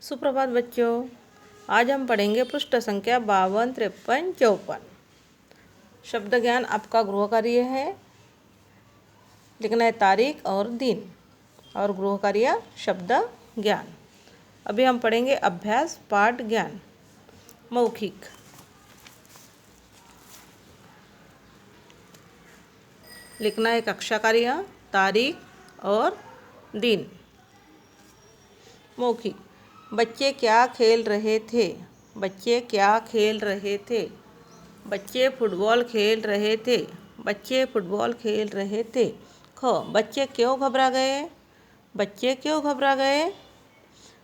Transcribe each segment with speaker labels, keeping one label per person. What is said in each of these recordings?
Speaker 1: सुप्रभात बच्चों, आज हम पढ़ेंगे पृष्ठ संख्या 52, 53, 54। शब्द ज्ञान आपका गृह कार्य है। लिखना है तारीख और दिन, और गृह कार्य शब्द ज्ञान। अभी हम पढ़ेंगे अभ्यास पाठ ज्ञान मौखिक। लिखना है कक्षा कार्य, तारीख और दिन। मौखिक। बच्चे क्या खेल रहे थे? बच्चे क्या खेल रहे थे? बच्चे फुटबॉल खेल रहे थे। बच्चे फुटबॉल खेल रहे थे। ख। बच्चे क्यों घबरा गए? बच्चे क्यों घबरा गए?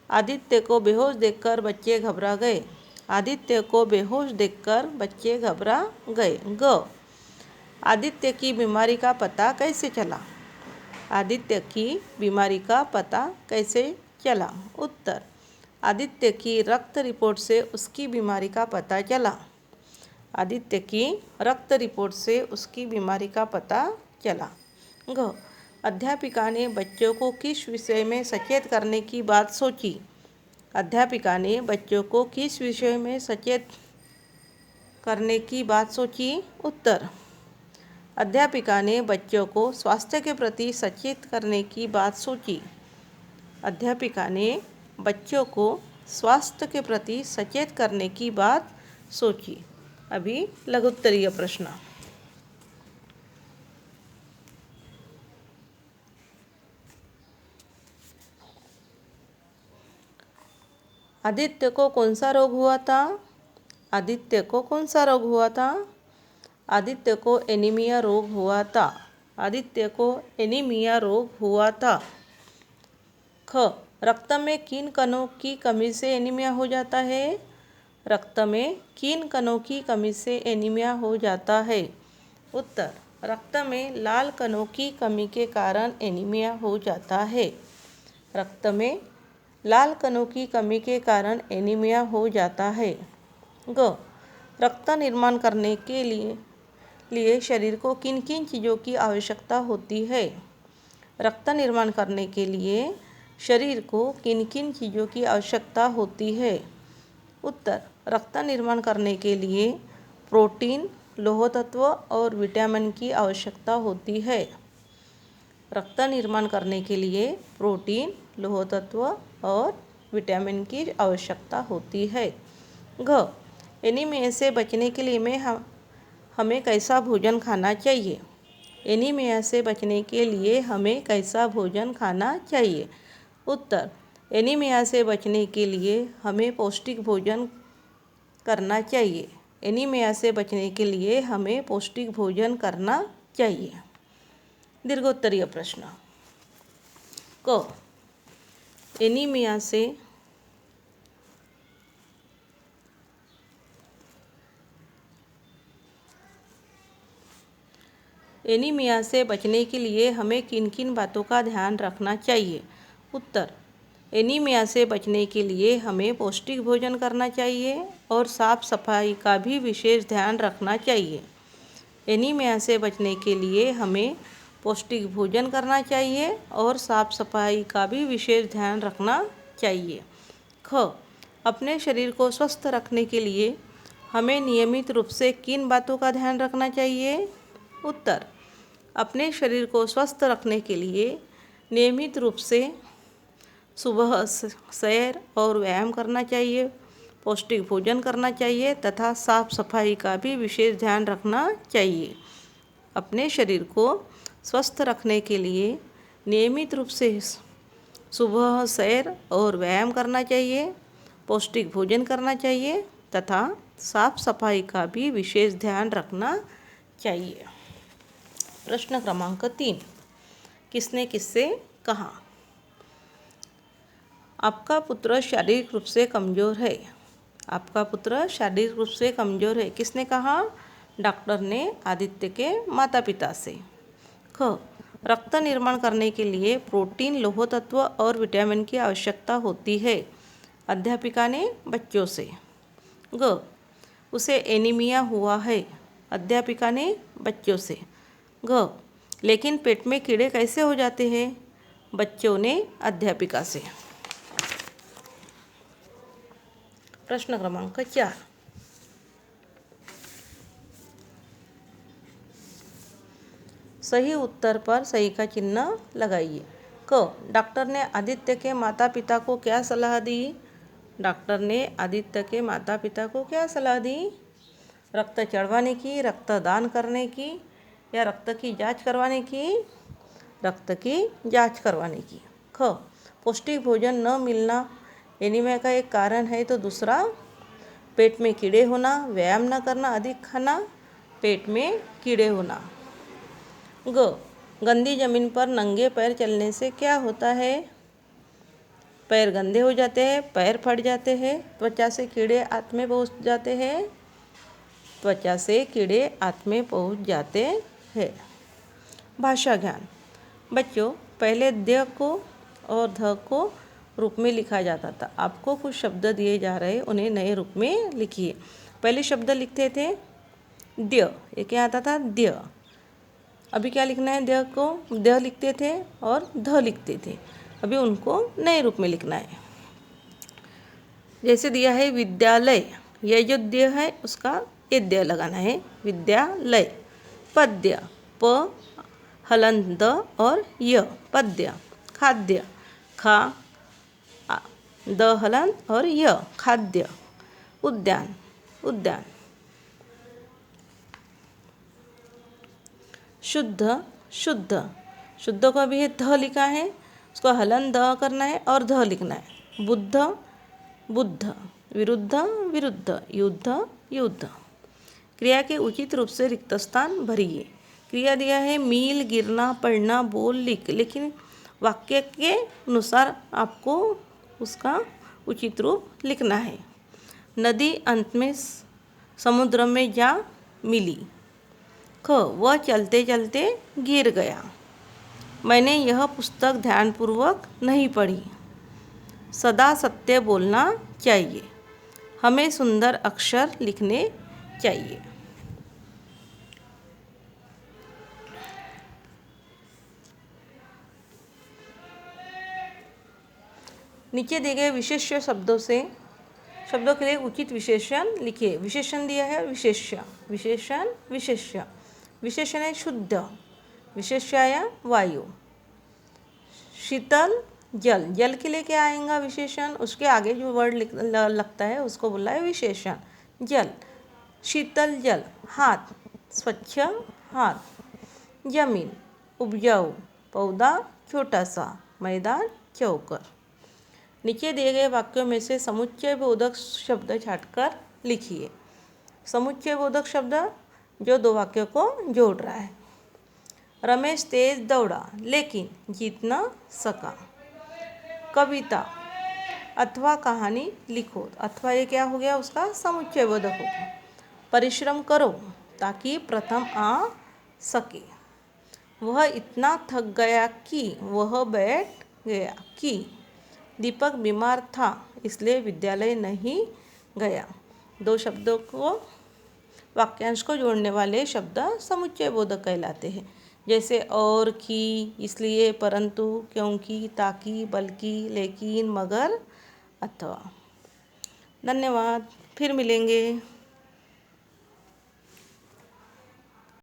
Speaker 1: आदित्य को बेहोश देखकर बच्चे घबरा गए। आदित्य को बेहोश देखकर बच्चे घबरा गए। ग। आदित्य की बीमारी का पता कैसे चला? आदित्य की बीमारी का पता कैसे चला? उत्तर। आदित्य की रक्त रिपोर्ट से उसकी बीमारी का पता चला। आदित्य की रक्त रिपोर्ट से उसकी बीमारी का पता चला। घ। अध्यापिका ने बच्चों को किस विषय में सचेत करने की बात सोची? अध्यापिका ने बच्चों को किस विषय में सचेत करने की बात सोची? उत्तर। अध्यापिका ने बच्चों को स्वास्थ्य के प्रति सचेत करने की बात सोची। अध्यापिका ने बच्चों को स्वास्थ्य के प्रति सचेत करने की बात सोची। अभी लघुत्तरीय प्रश्न। आदित्य को कौन सा रोग हुआ था? आदित्य को कौन सा रोग हुआ था? आदित्य को एनीमिया रोग हुआ था। आदित्य को एनीमिया रोग हुआ था। ख। रक्त में किन कणों की कमी से एनीमिया हो जाता है? रक्त में किन कणों की कमी से एनीमिया हो जाता है? उत्तर। रक्त में लाल कणों की कमी के कारण एनीमिया हो जाता है। रक्त में लाल कणों की कमी के कारण एनीमिया हो जाता है। ग। रक्त निर्माण करने के लिए शरीर को किन किन चीज़ों की आवश्यकता होती है? रक्त निर्माण करने के लिए शरीर को किन किन चीज़ों की आवश्यकता होती है? उत्तर। रक्त निर्माण करने के लिए प्रोटीन, लौह तत्व और विटामिन की आवश्यकता होती है। रक्त निर्माण करने के लिए प्रोटीन, लौह तत्व और विटामिन की आवश्यकता होती है। घ। एनीमिया से बचने के लिए हमें कैसा भोजन खाना चाहिए? एनीमिया से बचने के लिए हमें कैसा भोजन खाना चाहिए? उत्तर। एनीमिया से बचने के लिए हमें पौष्टिक भोजन करना चाहिए। एनीमिया से बचने के लिए हमें पौष्टिक भोजन करना चाहिए। दीर्घोत्तरीय प्रश्न। क। एनीमिया से बचने के लिए हमें किन किन बातों का ध्यान रखना चाहिए? उत्तर। एनीमिया से बचने के लिए हमें पौष्टिक भोजन करना चाहिए और साफ सफाई का भी विशेष ध्यान रखना चाहिए। एनीमिया से बचने के लिए हमें पौष्टिक भोजन करना चाहिए और साफ सफाई का भी विशेष ध्यान रखना चाहिए। ख। अपने शरीर को स्वस्थ रखने के लिए हमें नियमित रूप से किन बातों का ध्यान रखना चाहिए? उत्तर। अपने शरीर को स्वस्थ रखने के लिए नियमित रूप से सुबह सैर और व्यायाम करना चाहिए, पौष्टिक भोजन करना चाहिए तथा साफ सफाई का भी विशेष ध्यान रखना चाहिए। अपने शरीर को स्वस्थ रखने के लिए नियमित रूप से सुबह सैर और व्यायाम करना चाहिए, पौष्टिक भोजन करना चाहिए तथा साफ सफाई का भी विशेष ध्यान रखना चाहिए। प्रश्न क्रमांक 3। किसने किससे कहा? आपका पुत्र शारीरिक रूप से कमज़ोर है। आपका पुत्र शारीरिक रूप से कमज़ोर है। किसने कहा? डॉक्टर ने आदित्य के माता पिता से। ख। रक्त निर्माण करने के लिए प्रोटीन, लौह तत्व और विटामिन की आवश्यकता होती है। अध्यापिका ने बच्चों से। ग। उसे एनीमिया हुआ है। अध्यापिका ने बच्चों से। घ। लेकिन पेट में कीड़े कैसे हो जाते हैं? बच्चों ने अध्यापिका से। प्रश्न क्रमांक 4। सही उत्तर पर सही का चिन्ह लगाइए। क, डॉक्टर ने आदित्य के माता पिता को क्या सलाह दी? डॉक्टर ने आदित्य के माता पिता को क्या सलाह दी? रक्त चढ़वाने की, रक्तदान करने की या रक्त की जांच करवाने की? रक्त की जांच करवाने की। ख, पौष्टिक भोजन न मिलना एनीमिया का एक कारण है तो दूसरा? पेट में कीड़े होना, व्यायाम न करना, अधिक खाना, पेट में कीड़े होना। ग, गंदी जमीन पर नंगे पैर चलने से क्या होता है? पैर गंदे हो जाते हैं, पैर फट जाते हैं, त्वचा से कीड़े आंत में पहुंच जाते हैं, त्वचा से कीड़े आंत में पहुंच जाते हैं। भाषा ज्ञान। बच्चों, पहले द को और ध को रूप में लिखा जाता था। आपको कुछ शब्द दिए जा रहे, उन्हें नए रूप में लिखिए। पहले शब्द लिखते थे द्य, ये क्या आता था? द्य। अभी क्या लिखना है? द को द लिखते थे और ध लिखते थे, अभी उनको नए रूप में लिखना है। जैसे दिया है विद्यालय, यह जो द्य है उसका ये द्य लगाना है, विद्यालय। पद्य, प हलंत द और य, पद्य। खाद्य, खा द हलंत और य, खाद्य। उद्यान, उद्यान। शुद्ध, शुद्ध। शुद्ध को अभी ये ध लिखा है, उसको हलन द करना है और ध लिखना है। बुद्ध, बुद्ध। विरुद्ध, विरुद्ध। युद्ध, युद्ध। क्रिया के उचित रूप से रिक्त स्थान भरिए। क्रिया दिया है मील, गिरना, पढ़ना, बोल, लिख, लेकिन वाक्य के अनुसार आपको उसका उचित रूप लिखना है। नदी अंत में समुद्र में जा मिली। ख, वह चलते चलते गिर गया। मैंने यह पुस्तक ध्यानपूर्वक नहीं पढ़ी। सदा सत्य बोलना चाहिए। हमें सुंदर अक्षर लिखने चाहिए। नीचे दिए गए विशेष्य शब्दों के लिए उचित विशेषण लिखिए। विशेषण दिया है विशेष्य, विशेषण, विशेष्य। विशेषण है शुद्ध, विशेष्याया वायु। शीतल जल, जल के लिए क्या आएगा विशेषण? उसके आगे जो वर्ड लगता है उसको बोला है विशेषण। जल, शीतल जल। हाथ, स्वच्छ हाथ। जमीन, उपजाऊ, पौधा छोटा सा, मैदान चौकर। नीचे दिए गए वाक्यों में से समुच्चय बोधक शब्द छांटकर लिखिए। समुच्चय बोधक शब्द जो दो वाक्यों को जोड़ रहा है। रमेश तेज दौड़ा लेकिन जीत न सका। कविता अथवा कहानी लिखो, अथवा ये क्या हो गया? उसका समुच्चय बोधक हो गया। परिश्रम करो ताकि प्रथम आ सके। वह इतना थक गया कि वह बैठ गया। कि दीपक बीमार था इसलिए विद्यालय नहीं गया। दो शब्दों को, वाक्यांश को जोड़ने वाले शब्द समुच्चय बोधक कहलाते हैं। जैसे और, कि, इसलिए, परंतु, क्योंकि, ताकि, बल्कि, लेकिन, मगर, अथवा। धन्यवाद, फिर मिलेंगे।